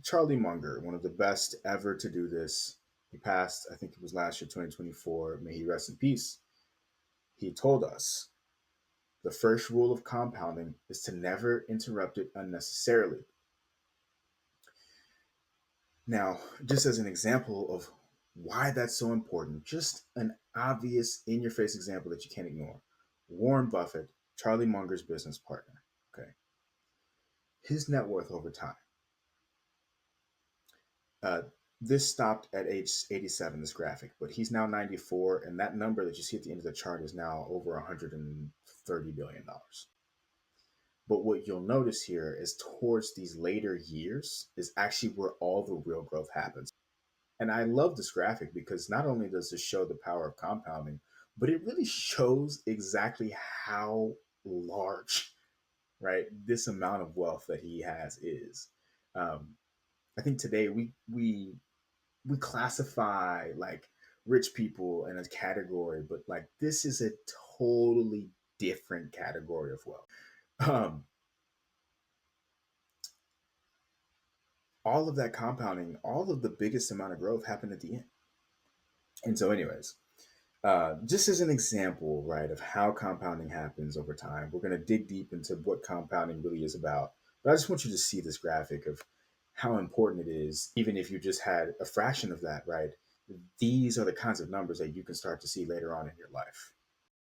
Charlie Munger, one of the best ever to do this, he passed, I think it was last year, 2024. May he rest in peace. He told us the first rule of compounding is to never interrupt it unnecessarily. Now, just as an example of why that's so important, just an obvious in your face example that you can't ignore. Warren Buffett, Charlie Munger's business partner, okay? His net worth over time. Uh, this stopped at age 87, this graphic, but he's now 94, and that number that you see at the end of the chart is now over $130 billion. But what you'll notice here is towards these later years is actually where all the real growth happens. And I love this graphic because not only does this show the power of compounding, but it really shows exactly how large, right, this amount of wealth that he has is. Um, I think today we classify like rich people in a category, but like this is a totally different category of wealth. Um, all of that compounding, all of the biggest amount of growth happened at the end. And so, anyways, just as an example, right, of how compounding happens over time, we're going to dig deep into what compounding really is about. But I just want you to see this graphic of how important it is, even if you just had a fraction of that, right? These are the kinds of numbers that you can start to see later on in your life.